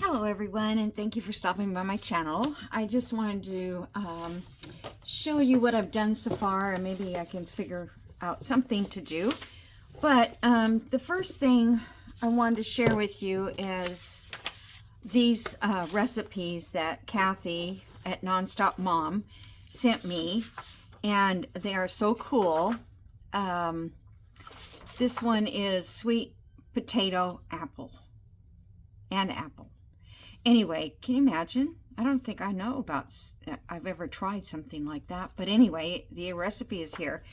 Hello everyone, and thank you for stopping by my channel. I just wanted to show you what I've done so far, and maybe I can figure out something to do. But the first thing I wanted to share with you is these recipes that Kathy at Nonstop Mom sent me, and they are so cool. This one is sweet potato apple and apple. Anyway, can you imagine? I don't think I know about, I've ever tried something like that. But anyway, the recipe is here.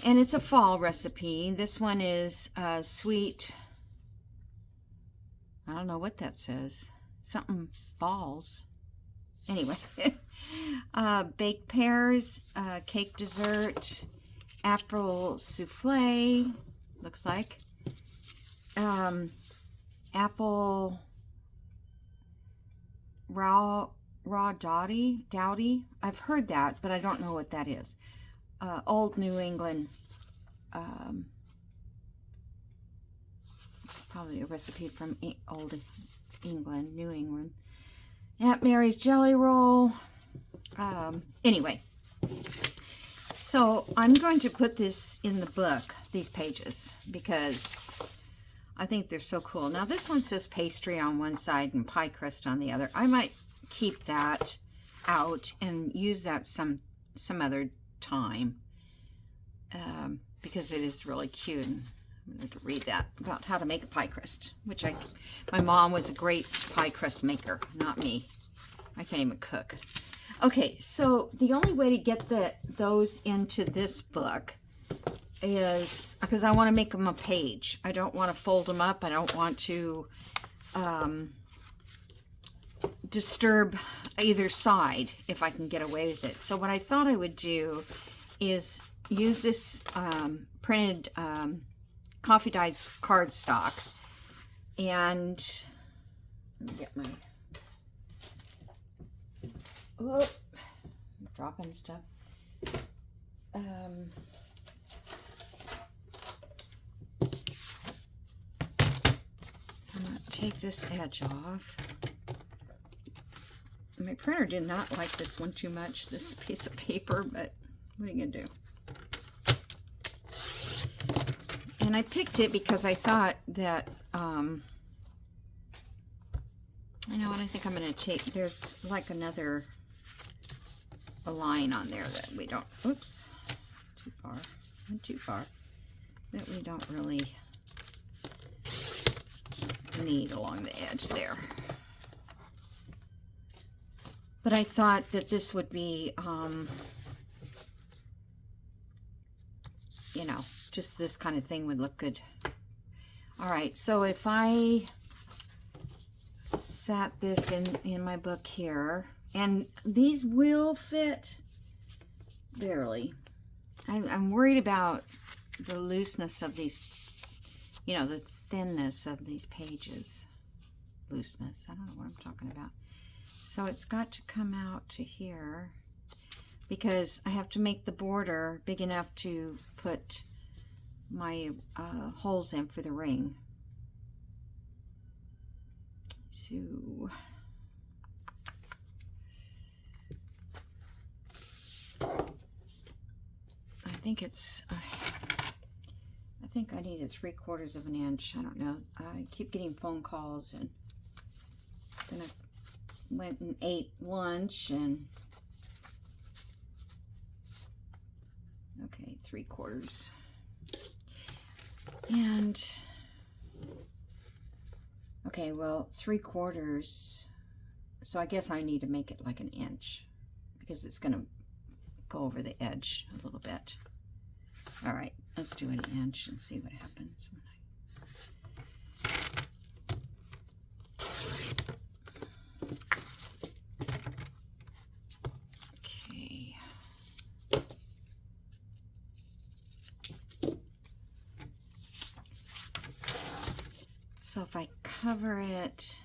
And it's a fall recipe. This one is sweet, I don't know what that says. Something balls. Anyway, baked pears, cake dessert, apple souffle, looks like. Apple raw dowdy. I've heard that, but I don't know what that is. Old New England, probably a recipe from old England, New England. Aunt Mary's jelly roll. Anyway, so I'm going to put this in the book, these pages, because I think they're so cool. Now this one says pastry on one side and pie crust on the other. I might keep that out and use that some other time because it is really cute. And I'm going to read that about how to make a pie crust, which my mom was a great pie crust maker, not me. I can't even cook. Okay, so the only way to get those into this book is because I want to make them a page. I don't want to fold them up. I don't want to disturb either side if I can get away with it. So what I thought I would do is use this printed coffee dyes cardstock, and let me get my I'm dropping stuff. I'm going to take this edge off. My printer did not like this one too much, this piece of paper, but what are you going to do? And I picked it because I thought that, you know what, I think I'm going to take, there's like a line on there that we don't, oops, too far, not too far, that we don't really need along the edge there. But I thought that this would be, you know, just this kind of thing would look good. All right, so if I sat this in my book here, and these will fit barely. I'm worried about the looseness of these, you know, the thinness of these pages. Looseness, I don't know what I'm talking about. So it's got to come out to here because I have to make the border big enough to put my holes in for the ring. So I think I needed 3/4 of an inch. I don't know. I keep getting phone calls, and then I went and ate lunch, and okay, 3/4. And okay, well, 3/4. So I guess I need to make it like an inch because it's going to go over the edge a little bit. All right, let's do an inch and see what happens. Okay. So if I cover it,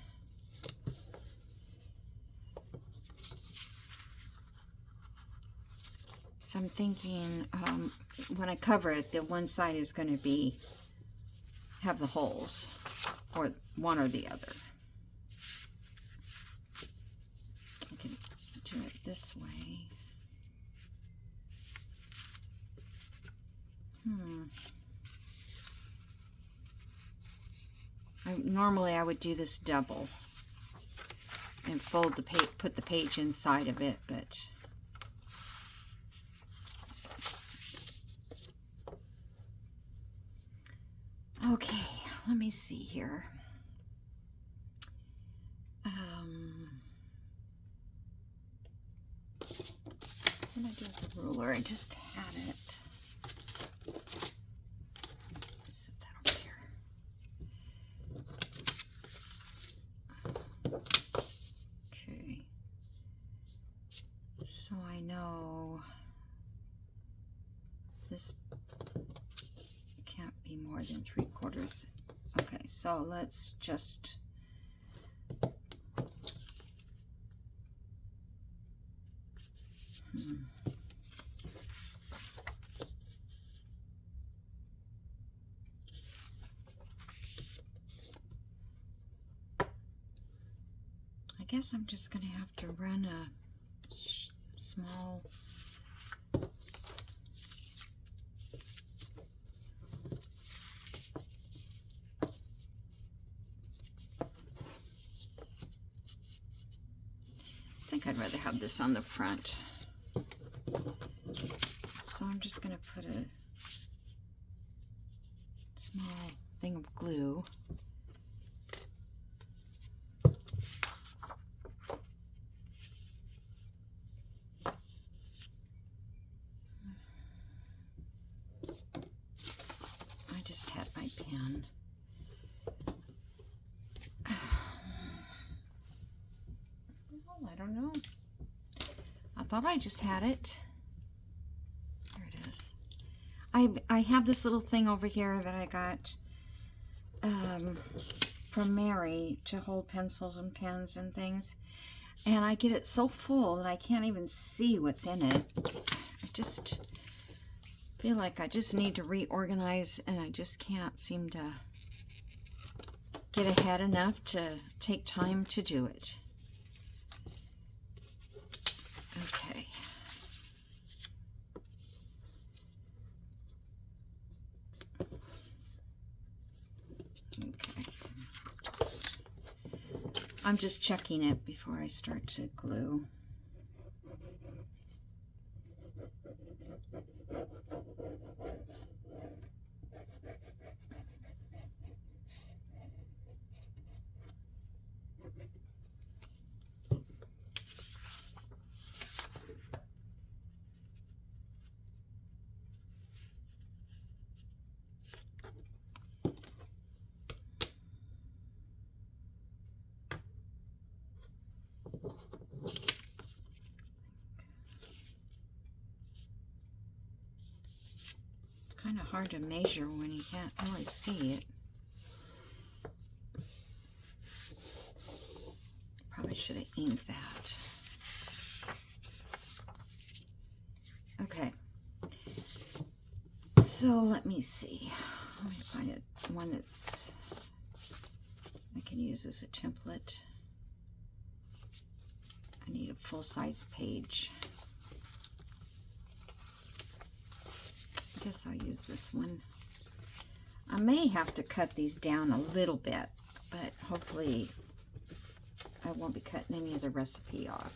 so I'm thinking when I cover it, the one side is going to have the holes, or one or the other. this way. Normally I would do this double and fold the page, put the page inside of it, but okay, let me see here. What did I do with the ruler? I just had it. Set that over here. Okay. So I know this can't be more than 3/4. Okay, so let's just I guess I'm just going to have to run a small I think I'd rather have this on the front. So I'm just going to put a small thing of glue. I just had my pen. Well, I don't know. I thought I just had it. There it is. I have this little thing over here that I got from Mary to hold pencils and pens and things. And I get it so full that I can't even see what's in it. I just feel like I just need to reorganize, and I just can't seem to get ahead enough to take time to do it. Okay. Okay. I'm just checking it before I start to glue. Kind of hard to measure when you can't really see it. Probably should have inked that. Okay. So let me see. Let me find one that's I can use as a template. I need a full-size page. I guess I'll use this one. I may have to cut these down a little bit, but hopefully I won't be cutting any of the recipe off.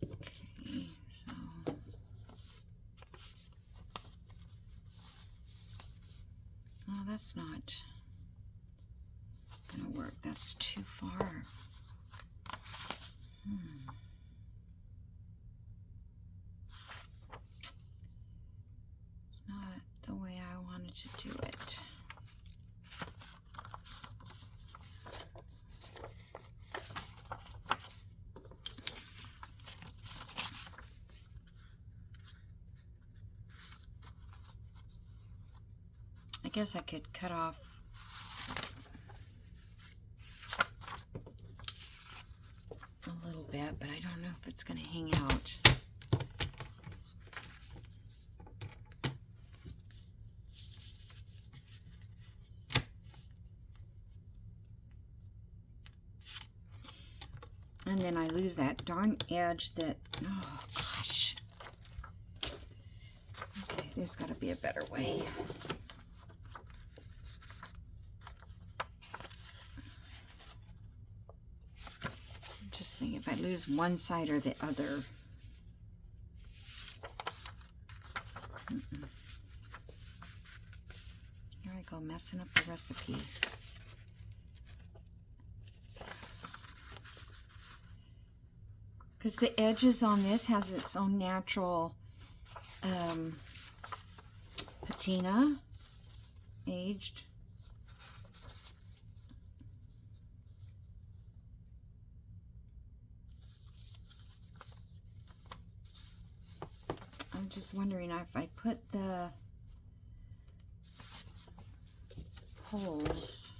Okay, so oh, that's not gonna work. That's too far. It's not the way I wanted to do it. I guess I could cut off a little bit, but I don't know if it's going to hang out. And then I lose that darn edge that, oh gosh. Okay, there's got to be a better way. Just think if I lose one side or the other. Here I go, messing up the recipe. Because the edges on this has its own natural patina, aged. I'm just wondering if I put the holes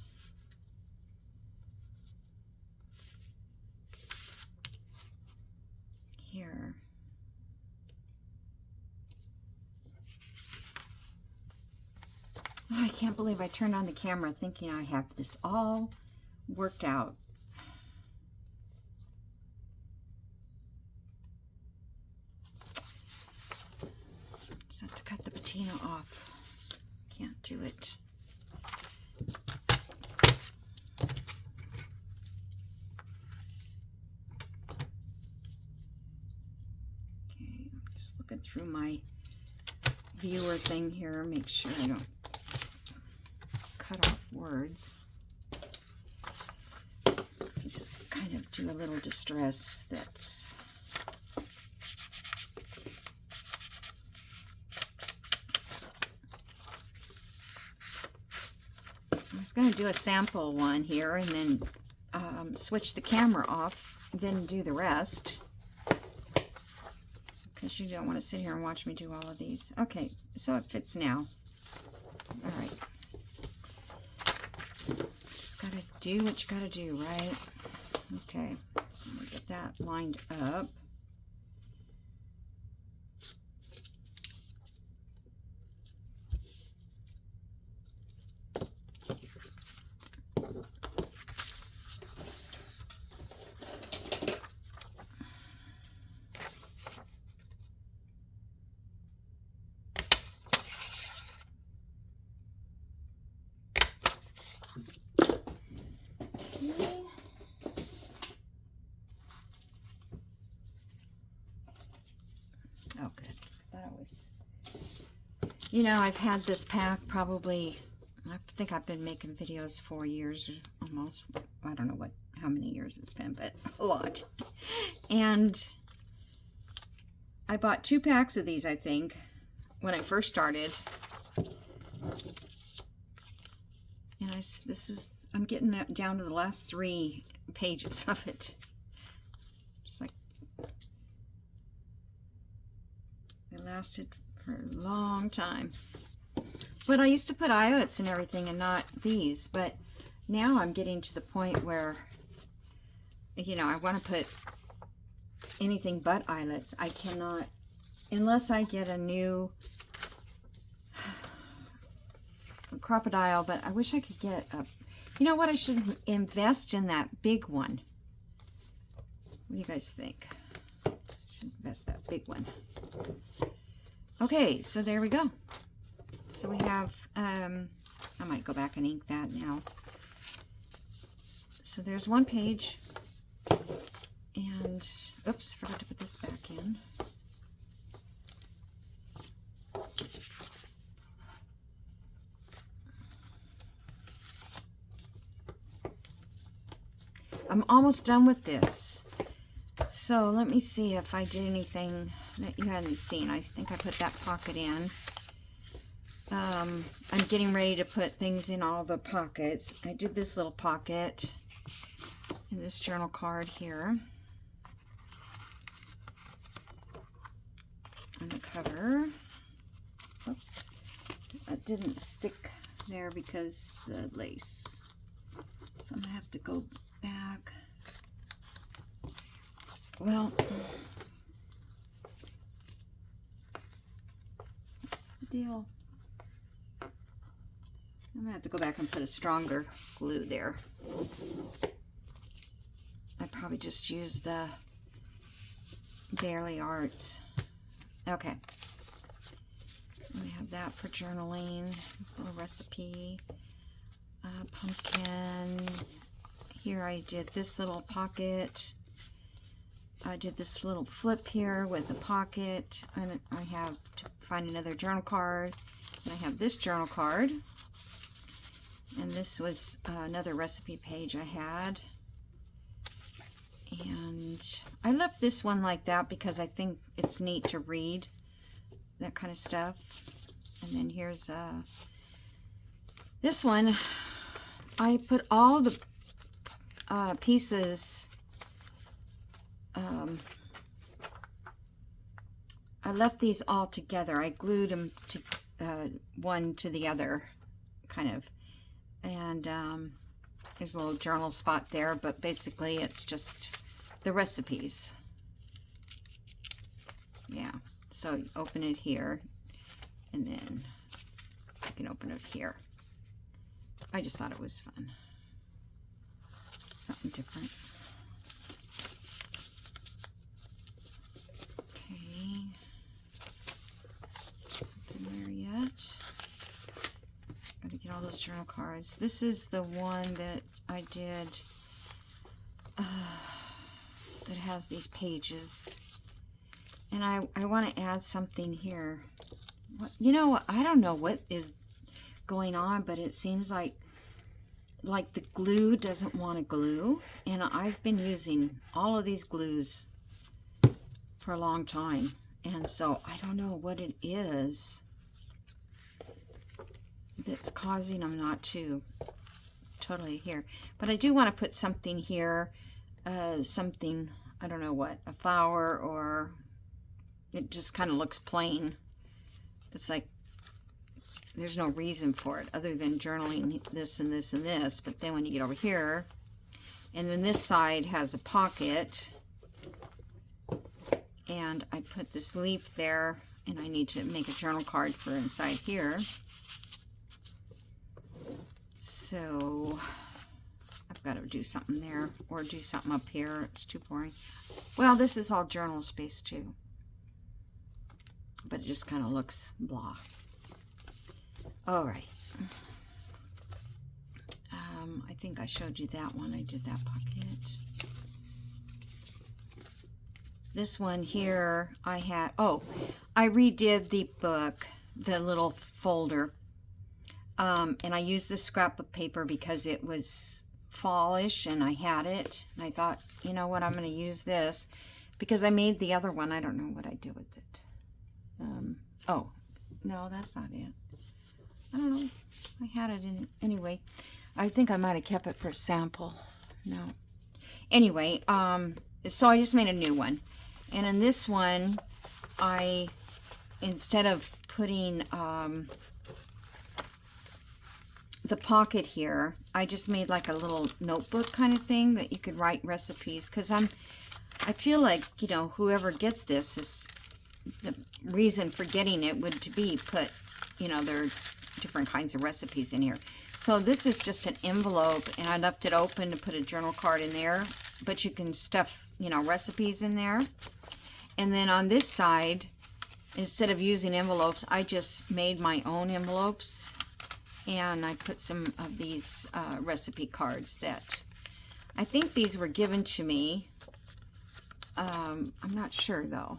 here. Oh, I can't believe I turned on the camera thinking I have this all worked out. Just have to cut the patina off. Can't do it. Okay, I'm just looking through my viewer thing here, make sure I don't cut off words. Just kind of do a little distress that's I was going to do a sample one here and then switch the camera off, then do the rest. Because you don't want to sit here and watch me do all of these. Okay, so it fits now. All right. Just got to do what you got to do, right? Okay, I'm going to get that lined up. Oh, good. That was, you know, I've had this pack probably, I think I've been making videos 4 years almost. I don't know how many years it's been, but a lot. And I bought 2 packs of these, I think, when I first started. And I'm getting down to the last 3 pages of it. Just like, it lasted for a long time. But I used to put eyelets and everything and not these. But now I'm getting to the point where, you know, I want to put anything but eyelets. I cannot, unless I get a new crocodile, but I wish I could get a, you know what, I should invest in that big one. What do you guys think? I should invest that big one. Okay, so there we go. So we have, I might go back and ink that now. So there's 1 page, and, oops, forgot to put this back in. I'm almost done with this. So let me see if I did anything that you hadn't seen. I think I put that pocket in. I'm getting ready to put things in all the pockets. I did this little pocket in this journal card here. On the cover. Oops. That didn't stick there because the lace. So I'm going to have to go back. Well, what's the deal? I'm gonna have to go back and put a stronger glue there. I probably just use the Daily Arts. Okay. We have that for journaling. This little recipe. Pumpkin. Here I did this little pocket. I did this little flip here with a pocket. And I have to find another journal card. And I have this journal card. And this was another recipe page I had. And I left this one like that because I think it's neat to read that kind of stuff. And then here's this one. I put all the pieces, I left these all together. I glued them to one to the other, kind of. And there's a little journal spot there, but basically it's just the recipes. Yeah, so you open it here, and then you can open it here. I just thought it was fun. Something different. Okay. Nothing there yet. Gotta get all those journal cards. This is the one that I did that has these pages. And I want to add something here. You know, I don't know what is going on, but it seems like the glue doesn't want to glue. And I've been using all of these glues for a long time. And so I don't know what it is that's causing them not to totally here. But I do want to put something here, something, I don't know what, a flower, or it just kind of looks plain. It's like there's no reason for it other than journaling this and this and this. But then when you get over here, and then this side has a pocket, and I put this leaf there, and I need to make a journal card for inside here. So I've got to do something there, or do something up here. It's too boring. Well, this is all journal space too, but it just kind of looks blah. All right. I think I showed you that one. I did that pocket. This one here, I had, oh, I redid the book, the little folder. And I used this scrapbook paper because it was fallish and I had it. And I thought, you know what, I'm going to use this because I made the other one. I don't know what I did with it. Oh, no, that's not it. I don't know. I had it in anyway. I think I might have kept it for a sample. No. Anyway, so I just made a new one. And in this one, instead of putting the pocket here, I just made like a little notebook kind of thing that you could write recipes. Because I feel like, you know, whoever gets this, is the reason for getting it would to be put, you know, there are different kinds of recipes in here. So this is just an envelope, and I left it open to put a journal card in there, but you can stuff, you know, recipes in there. And then on this side, instead of using envelopes, I just made my own envelopes, and I put some of these recipe cards that I think these were given to me. I'm not sure though.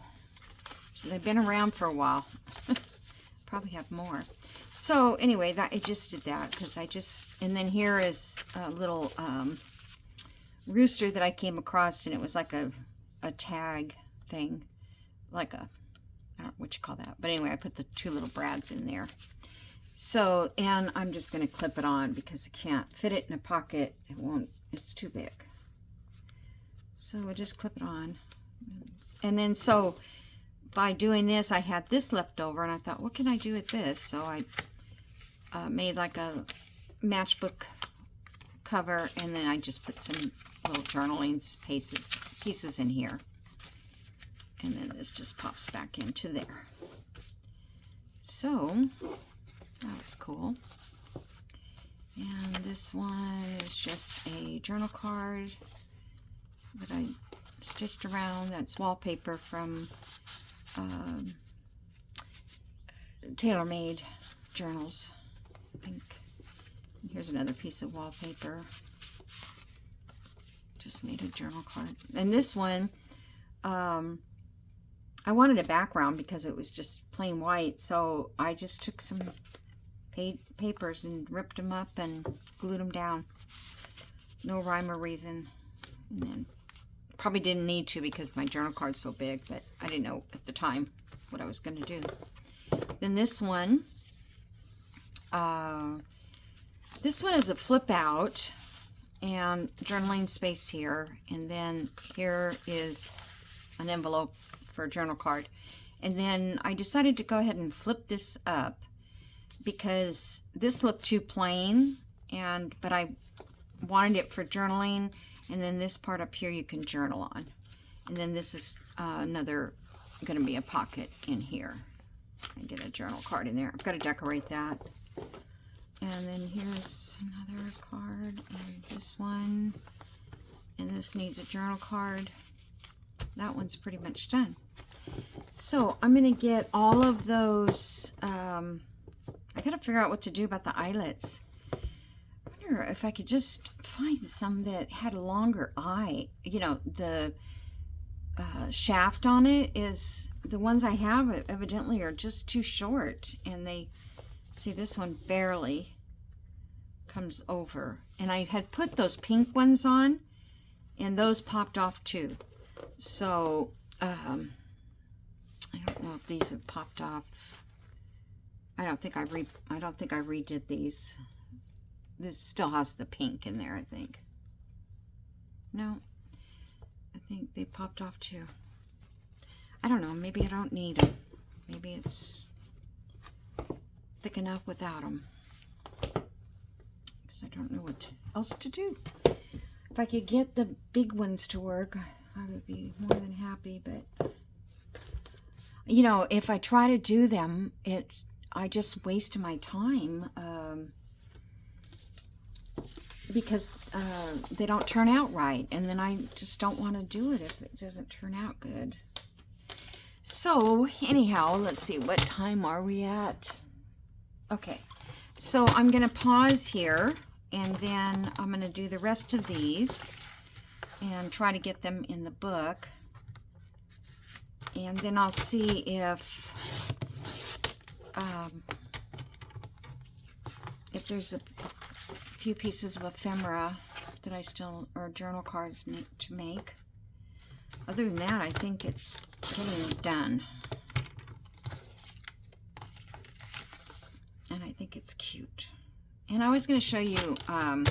They've been around for a while. Probably have more. So anyway, I just did that because and then here is a little rooster that I came across, and it was like a tag thing, like I don't know what you call that. But anyway, I put the two little brads in there. So, and I'm just going to clip it on because I can't fit it in a pocket. It won't, it's too big. So I just clip it on. And then so by doing this, I had this left over, and I thought, what can I do with this? So I made like a matchbook cover, and then I just put some little journaling pieces in here. And then this just pops back into there. So that was cool. And this one is just a journal card. that I stitched around. That's wallpaper from Tailor-Made Journals, I think. Here's another piece of wallpaper. Just made a journal card. And this one, I wanted a background because it was just plain white, so I just took some papers and ripped them up and glued them down. No rhyme or reason. And then probably didn't need to because my journal card's so big, but I didn't know at the time what I was going to do. Then this one is a flip out and journaling space here, and then here is an envelope for a journal card. And then I decided to go ahead and flip this up because this looked too plain, but I wanted it for journaling. And then this part up here you can journal on, and then this is another going to be a pocket in here. I get a journal card in there. I've got to decorate that. And then here's another card, and this one, and this needs a journal card. That one's pretty much done. So I'm going to get all of those. I got to figure out what to do about the eyelets. I wonder if I could just find some that had a longer eye. You know, the shaft on it is, the ones I have evidently are just too short, and they, see, this one barely comes over. And I had put those pink ones on, and those popped off too. So I don't know if these have popped off. I don't think I redid these. This still has the pink in there, I think. No, I think they popped off too. I don't know, maybe I don't need them. Maybe it's thick enough without them. Because I don't know what else to do. If I could get the big ones to work, I would be more than happy. But, you know, if I try to do them, I just waste my time. Because they don't turn out right, and then I just don't want to do it if it doesn't turn out good. So anyhow, let's see, what time are we at? Okay, so I'm going to pause here, and then I'm going to do the rest of these and try to get them in the book, and then I'll see if there's a few pieces of ephemera that I still, or journal cards to make. Other than that, I think it's getting done. And I think it's cute. And I was going to show you, I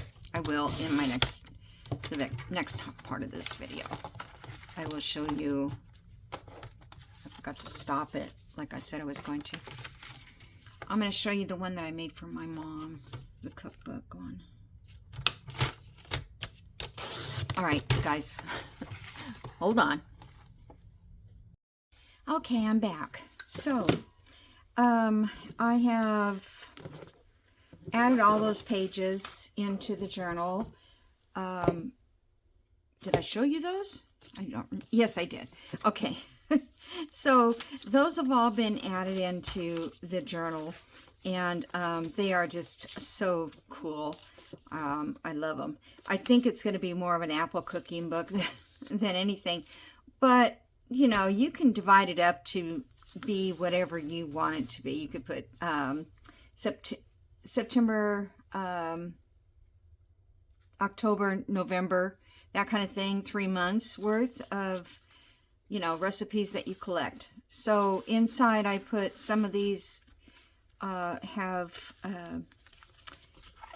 will in my the next part of this video. I will show you, I forgot to stop it like I said I was going to. I'm going to show you the one that I made for my mom. The cookbook one. All right, guys, hold on. Okay, I'm back. So, I have added all those pages into the journal. Did I show you those? I don't. Yes, I did. Okay. So those have all been added into the journal. And they are just so cool. I love them. I think it's going to be more of an apple cooking book than anything. But, you know, you can divide it up to be whatever you want it to be. You could put September, October, November, that kind of thing. 3 months worth of, you know, recipes that you collect. So inside I put some of these have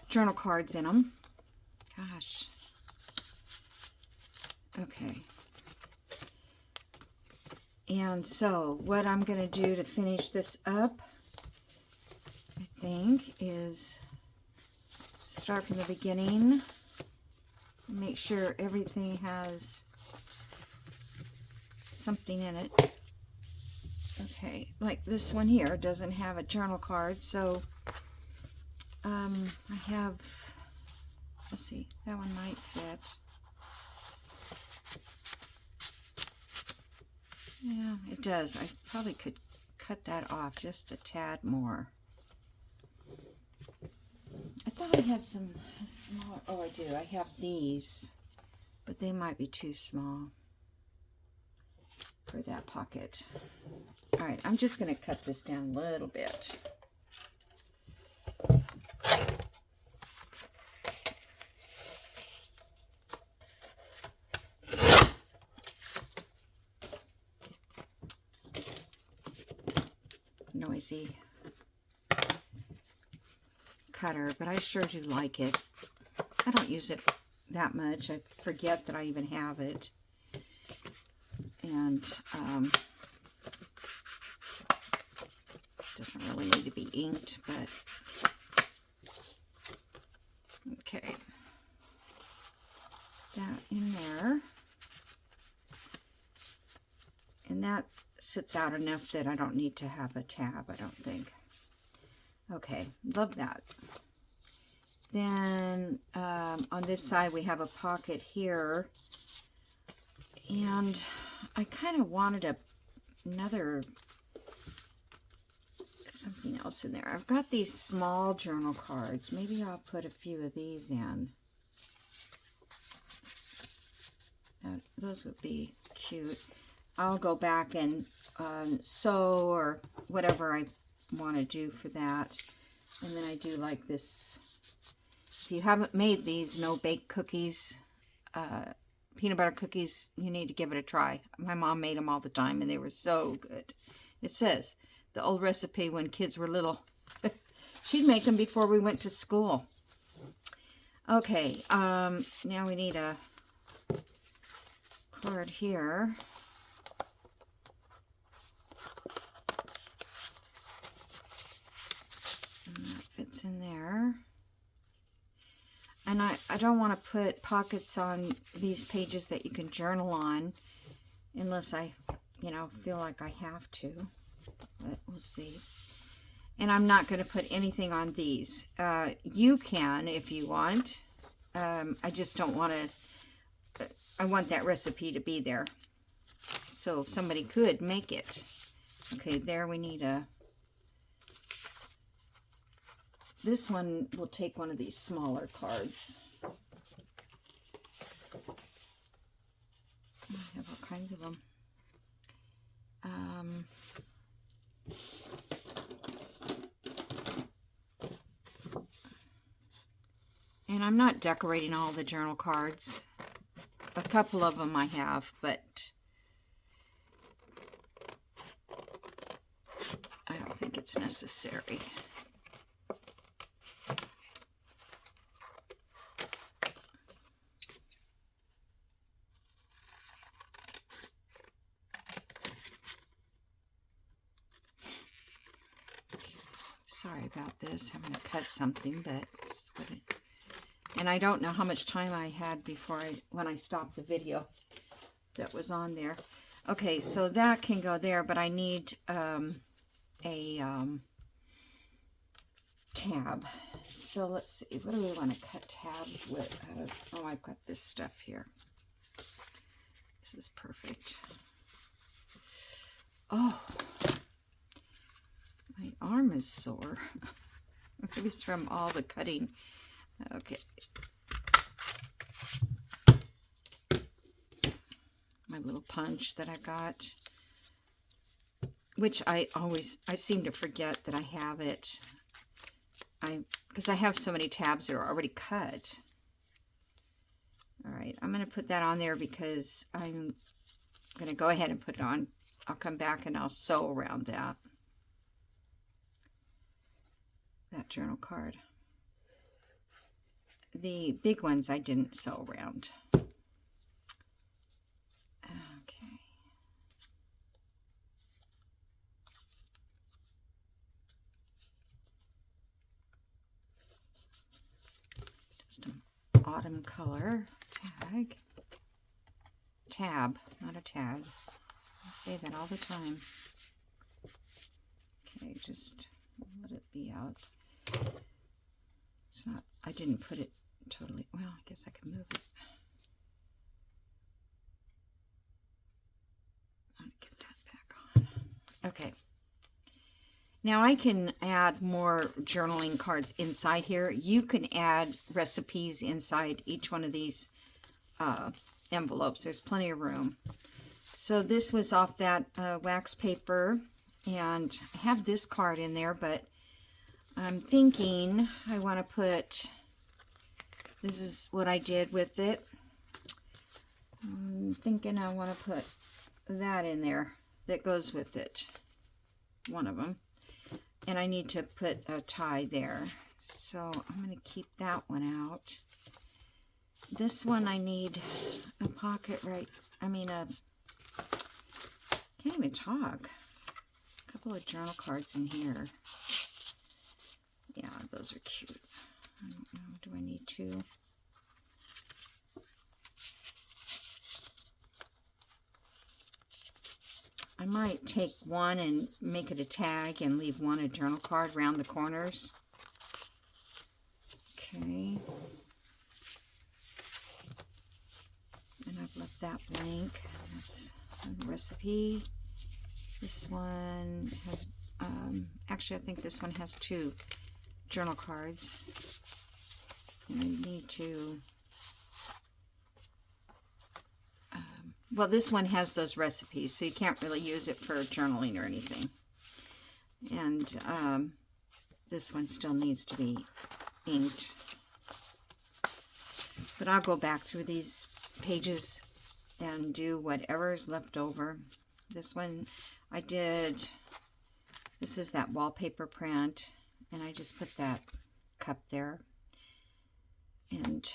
journal cards in them. Gosh. Okay. And so what I'm going to do to finish this up, I think, is start from the beginning. Make sure everything has something in it. Okay, like this one here doesn't have a journal card, so I have, let's see, that one might fit. Yeah, it does. I probably could cut that off just a tad more. I thought I had some smaller. Oh, I do. I have these, but they might be too small for that pocket. All right, I'm just going to cut this down a little bit. Noisy cutter, but I sure do like it. I don't use it that much. I forget that I even have it. And doesn't really need to be inked, but okay. That in there. And that sits out enough that I don't need to have a tab, I don't think. Okay, love that. Then on this side we have a pocket here, and I kind of wanted another something else in there. I've got these small journal cards. Maybe I'll put a few of these in. Those would be cute. I'll go back and sew or whatever I want to do for that. And then I do like this. If you haven't made these no-bake cookies, peanut butter cookies, you need to give it a try. My mom made them all the time, and they were so good. It says, the old recipe when kids were little. She'd make them before we went to school. Okay, now we need a card here. And that fits in there. And I don't want to put pockets on these pages that you can journal on unless I, feel like I have to. But we'll see. And I'm not going to put anything on these. You can if you want. I just don't want to. I want that recipe to be there. So if somebody could make it. Okay, there we need a. This one will take one of these smaller cards. I have all kinds of them. And I'm not decorating all the journal cards. A couple of them I have, but I don't think it's necessary. Sorry about this. I'm going to cut something, but it's what it, and I don't know how much time I had before when I stopped the video that was on there. Okay, so that can go there, but I need a tab. So let's see, what do we want to cut tabs with? Oh, I've got this stuff here. This is perfect. Oh, my arm is sore. Maybe it's from all the cutting. Okay. My little punch that I got, which I seem to forget that I have it. Because I have so many tabs that are already cut. All right, I'm going to put that on there because I'm going to go ahead and put it on. I'll come back and I'll sew around that journal card. The big ones I didn't sew around. Okay. Just an autumn color tag. Tab, not a tag. I say that all the time. Okay, just let it be out. It's not, I didn't put it totally, well, I guess I can move it. I'll get that Okay. Now I can add more journaling cards inside here. You can add recipes inside each one of these envelopes. There's plenty of room. So this was off that wax paper, and I have this card in there, but I'm thinking I want to put, this is what I did with it. I'm thinking I want to put that in there that goes with it. One of them. And I need to put a tie there. So I'm going to keep that one out. This one I need a pocket can't even talk. A couple of journal cards in here. Yeah, those are cute. I don't know, do I need two? I might take one and make it a tag and leave one a journal card around the corners. Okay. And I've left that blank. That's a recipe. This one has, actually I think this one has two journal cards. And I need to, well, this one has those recipes, so you can't really use it for journaling or anything. And this one still needs to be inked. But I'll go back through these pages and do whatever is left over. This one I did, this is that wallpaper print, and I just put that cup there. And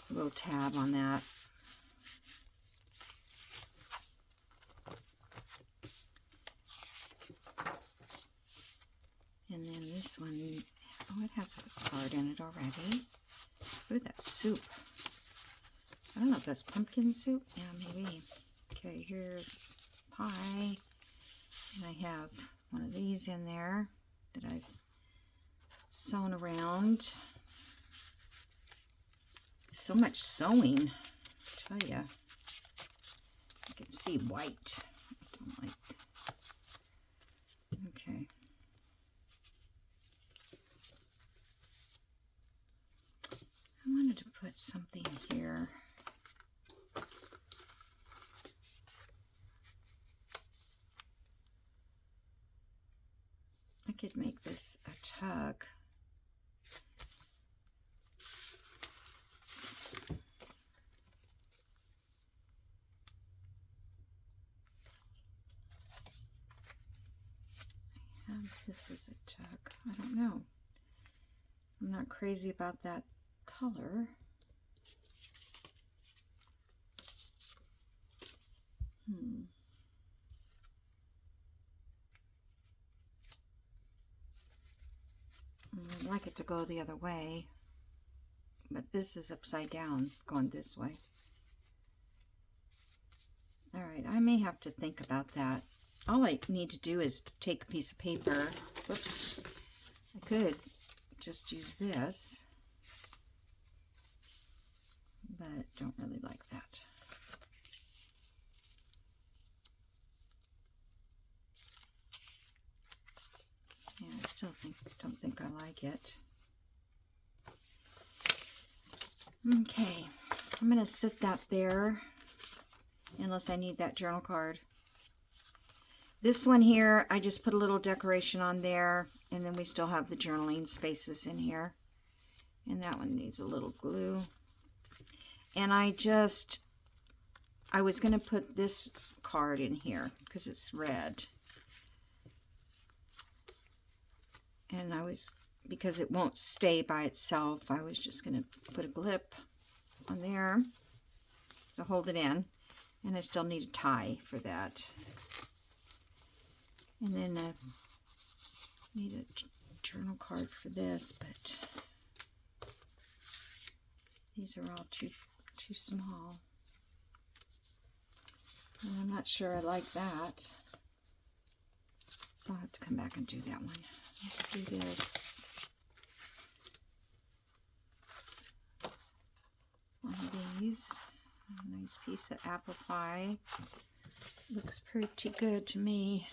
a little tab on that. And then this one, oh, it has a card in it already. Ooh, that's soup. I don't know if that's pumpkin soup. Yeah, maybe. Okay, here's pie. And I have one of these in there that I've sewn around. So much sewing, I tell ya. I can see white. I don't like. Okay. I wanted to put something here. I could make this a tug. This is a tug. I don't know. I'm not crazy about that color. I'd like it to go the other way, but this is upside down, going this way. All right, I may have to think about that. All I need to do is take a piece of paper. Whoops. I could just use this, but don't really like that. Yeah, I still don't think I like it. Okay, I'm going to sit that there unless I need that journal card. This one here, I just put a little decoration on there, and then we still have the journaling spaces in here. And that one needs a little glue. And I was going to put this card in here because it's red. And because it won't stay by itself, I was just going to put a clip on there to hold it in. And I still need a tie for that. And then I need a journal card for this, but these are all too small. And I'm not sure I like that. So I'll have to come back and do that one. Let's do this. One of these. A nice piece of apple pie. Looks pretty good to me.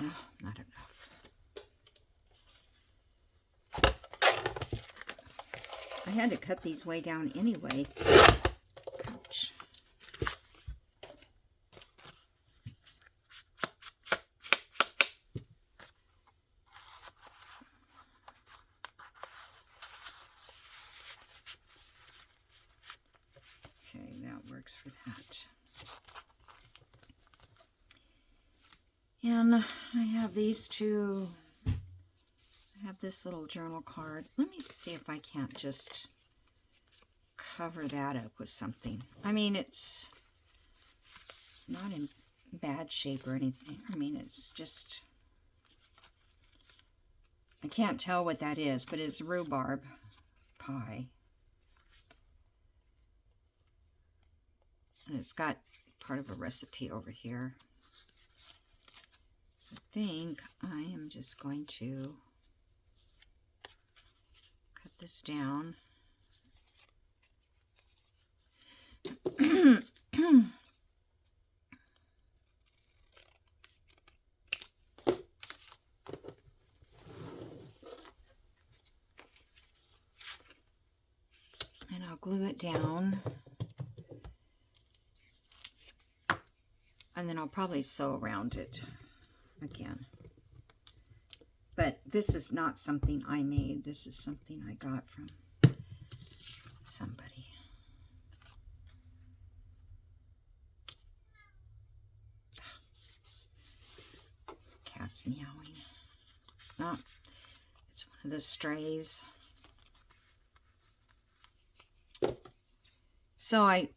Oh, not enough. I had to cut these way down anyway. Ouch. Okay, that works for that. And I have these two. I have this little journal card. Let me see if I can't just cover that up with something. I mean, it's not in bad shape or anything. I mean, it's just, I can't tell what that is, but it's rhubarb pie. And it's got part of a recipe over here. So I think I am just going to cut this down. And I'll glue it down. And then I'll probably sew around it again. But this is not something I made. This is something I got from somebody. Cat's meowing. Oh, it's one of the strays. So I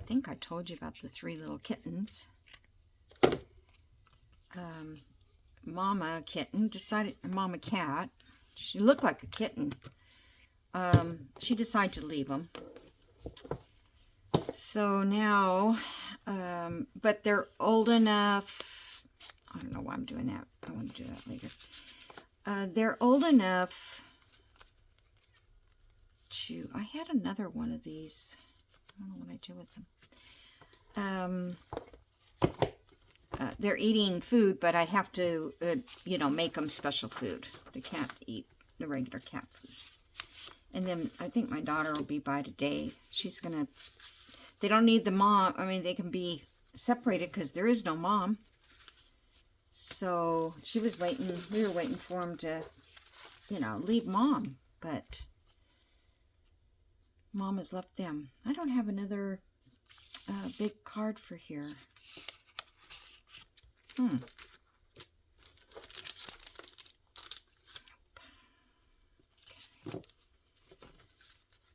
think I told you about the 3 little kittens. Mama kitten decided, Mama cat, she looked like a kitten. She decided to leave them. So now, but they're old enough. I don't know why I'm doing that. I want to do that later. They're old enough to, I had another one of these. I don't know what I do with them. They're eating food, but I have to, you know, make them special food. They can't eat the regular cat food. And then I think my daughter will be by today. She's going to, they don't need the mom. I mean, they can be separated because there is no mom. So she was waiting, we were waiting for him to, you know, leave mom. But mom has left them. I don't have another big card for here. Okay.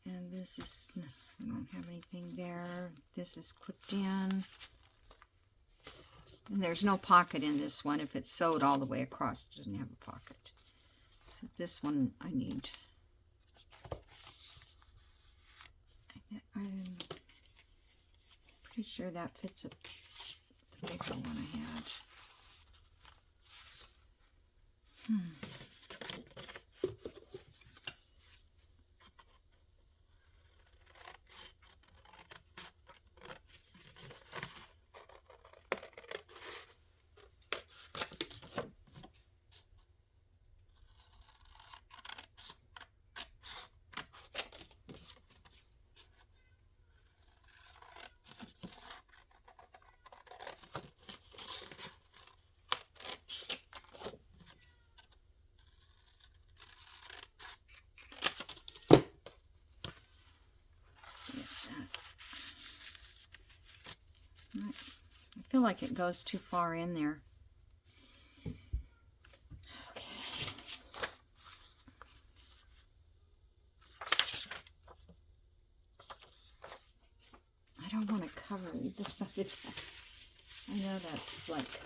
And this is, no, I don't have anything there. This is clipped in. And there's no pocket in this one. If it's sewed all the way across, it doesn't have a pocket. So this one I need. I'm pretty sure that fits the bigger one I had. I feel like it goes too far in there. Okay. I don't want to cover either side of that. I know that's like,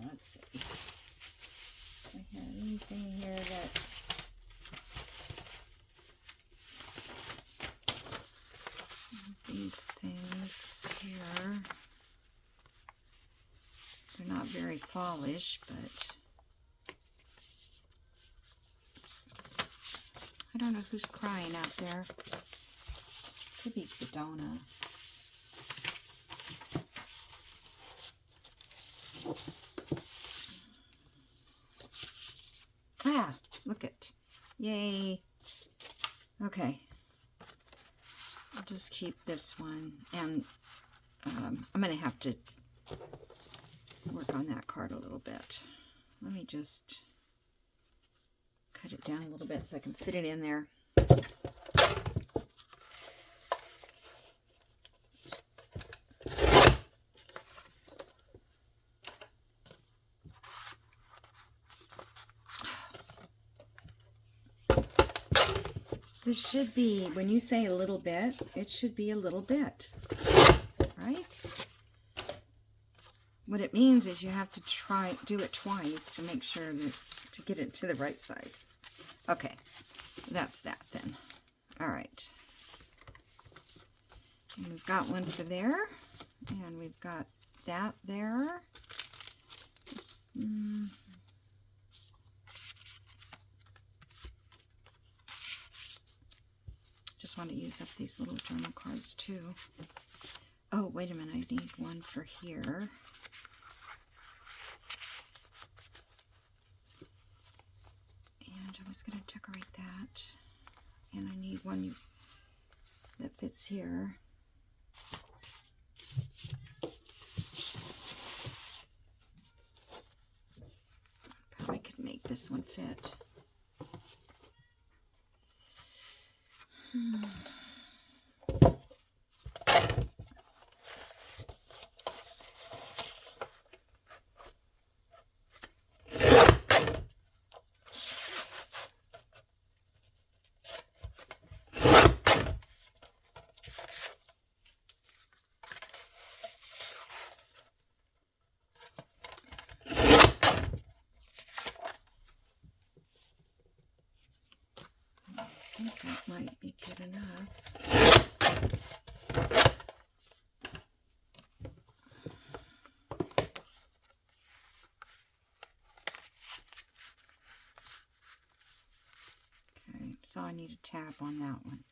let's see. I have anything here that these things here, they're not very fallish, but I don't know who's crying out there. Could be Sedona. Ah, look it. Yay. Okay. I'll just keep this one. And I'm going to have to work on that card a little bit. Let me just cut it down a little bit so I can fit it in there. This should be, when you say a little bit, it should be a little bit, right? What it means is you have to do it twice to make sure that, to get it to the right size. Okay, that's that then. All right. And we've got one for there, and we've got that there. Just want to use up these little journal cards too. Oh, wait a minute, I need one for here. And I was going to decorate that. And I need one that fits here. Probably could make this one fit. I think that might be good enough. Okay, so I need a tab on that one.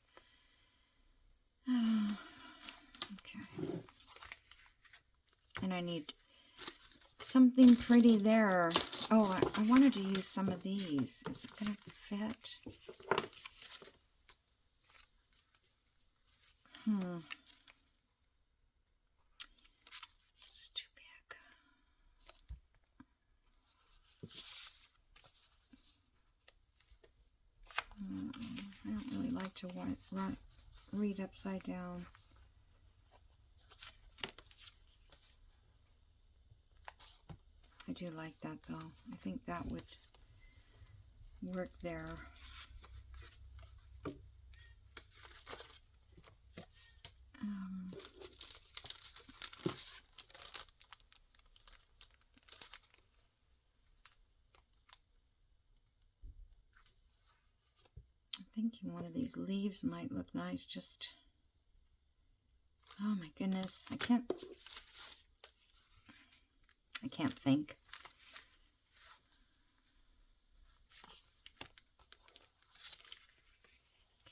Okay. And I need something pretty there. Oh, I wanted to use some of these. Is it going to fit? It's too big. I don't really like to read upside down. I do like that though. I think that would work there. I'm thinking one of these leaves might look nice. Just, oh my goodness, I can't think.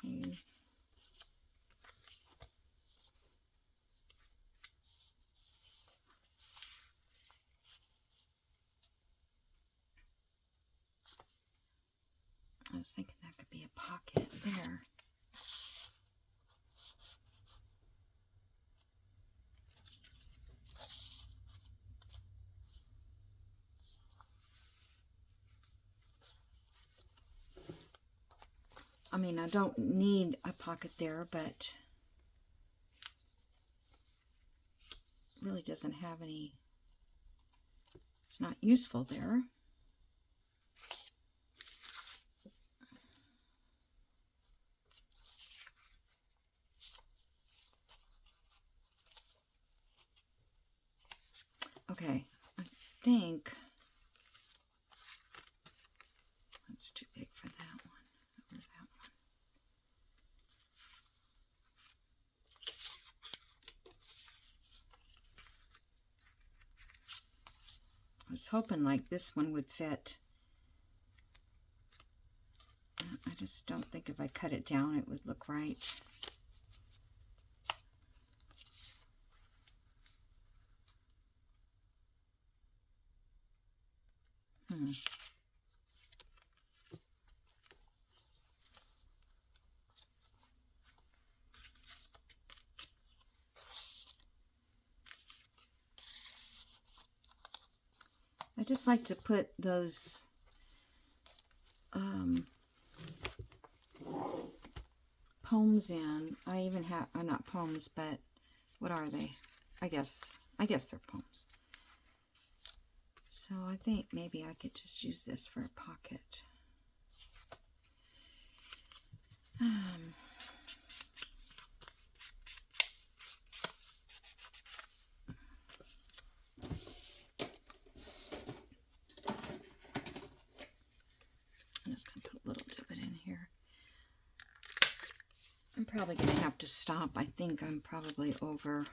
Okay. I was thinking that could be a pocket there. I mean, I don't need a pocket there, but really doesn't have any, it's not useful there. Okay, I think I was hoping like this one would fit. I just don't think if I cut it down it would look right. I just like to put those poems in. I even have, not poems, but what are they? I guess they're poems. So I think maybe I could just use this for a pocket. I'm just going to put a little divot in here. I'm probably going to have to stop. I think I'm probably over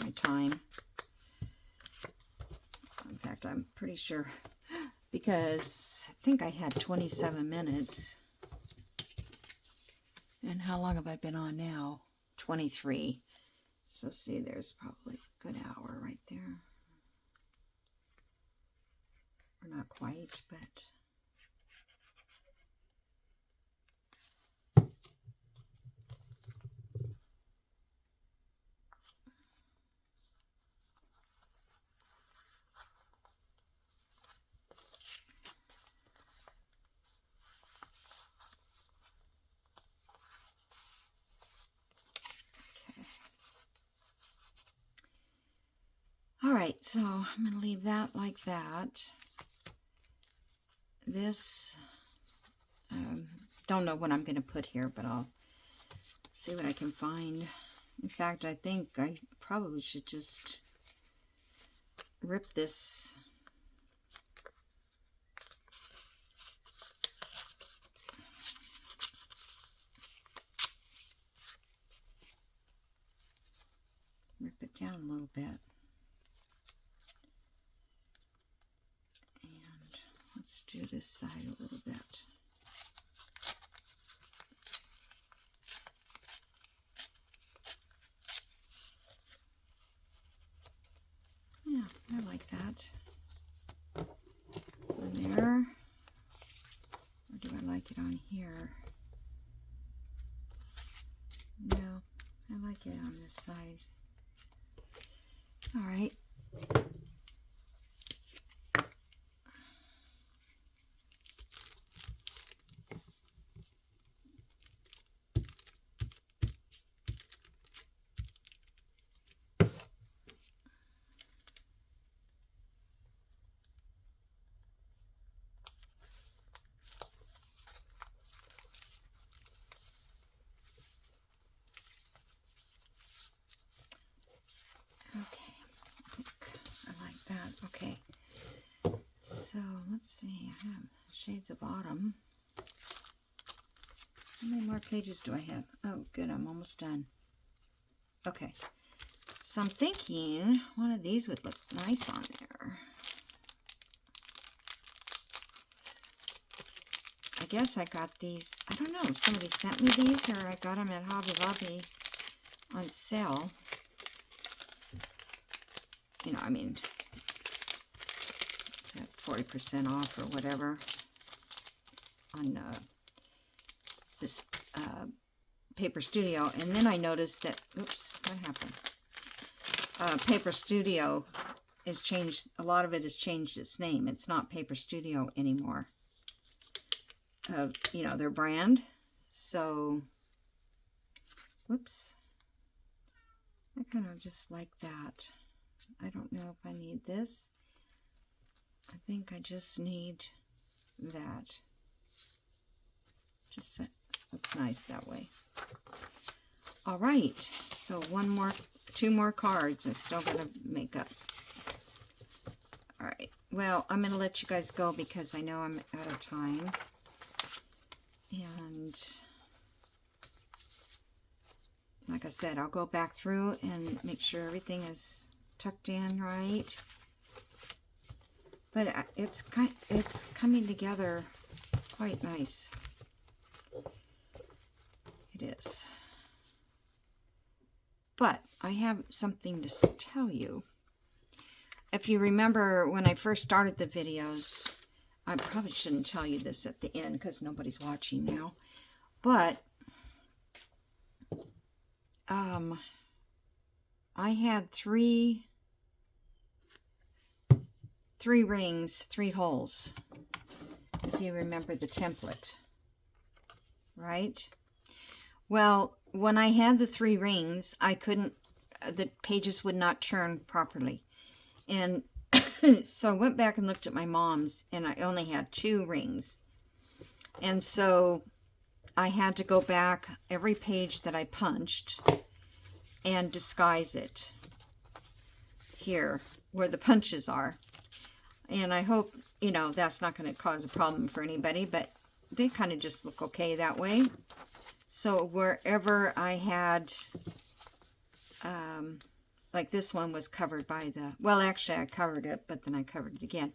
my time. In fact, I'm pretty sure, because I think I had 27 minutes. And how long have I been on now? 23. So see, there's probably a good hour right there. Or not quite, but... All right, so I'm going to leave that like that. This, don't know what I'm going to put here, but I'll see what I can find. In fact, I think I probably should just rip this. Rip it down a little bit. Let's do this side a little bit. Yeah, I like that. On there. Or do I like it on here? No, I like it on this side. All right. Okay, so let's see, I have shades of autumn. How many more pages do I have? Oh, good, I'm almost done. Okay, so I'm thinking one of these would look nice on there. I guess I got these, I don't know, somebody sent me these or I got them at Hobby Lobby on sale. You know, I mean, 40% off or whatever on this Paper Studio. And then I noticed that, oops, what happened? Paper Studio is changed, a lot of it has changed its name. It's not Paper Studio anymore. You know, their brand. So, whoops. I kind of just like that. I don't know if I need this. I think I just need that. Just looks nice that way. All right, so two more cards. I still gotta make up. All right, well, I'm gonna let you guys go because I know I'm out of time. And like I said, I'll go back through and make sure everything is tucked in right. But it's coming together quite nice. It is. But I have something to tell you. If you remember when I first started the videos, I probably shouldn't tell you this at the end because nobody's watching now. But I had three rings, 3 holes, if you remember the template, right? Well, when I had the 3 rings, I couldn't, the pages would not turn properly. And so I went back and looked at my mom's, and I only had 2 rings. And so I had to go back every page that I punched and disguise it here where the punches are. And I hope, you know, that's not going to cause a problem for anybody, but they kind of just look okay that way. So wherever I had, like this one was covered by the, well, actually I covered it, but then I covered it again.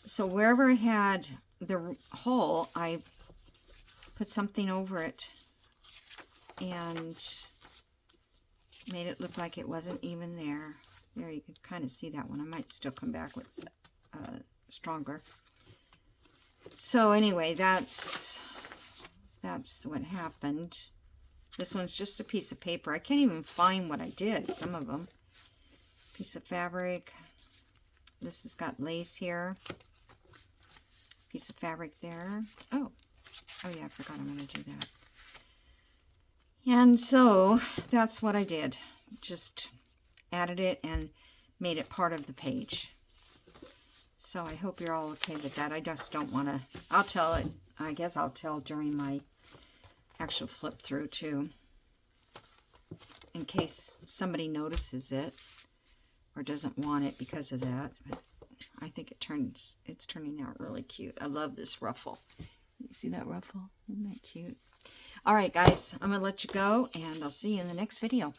So wherever I had the hole, I put something over it and made it look like it wasn't even there. There, you can kind of see that one. I might still come back with stronger. So anyway, that's what happened. This one's just a piece of paper. I can't even find what I did, some of them. Piece of fabric. This has got lace here. Piece of fabric there. Oh yeah, I forgot I'm going to do that. And so that's what I did. Just added it and made it part of the page. So I hope you're all okay with that. I just don't want to, I'll tell it, I guess I'll tell during my actual flip through too, in case somebody notices it or doesn't want it because of that. But I think it's turning out really cute. I love this ruffle. You see that ruffle? Isn't that cute? All right, guys, I'm going to let you go, and I'll see you in the next video.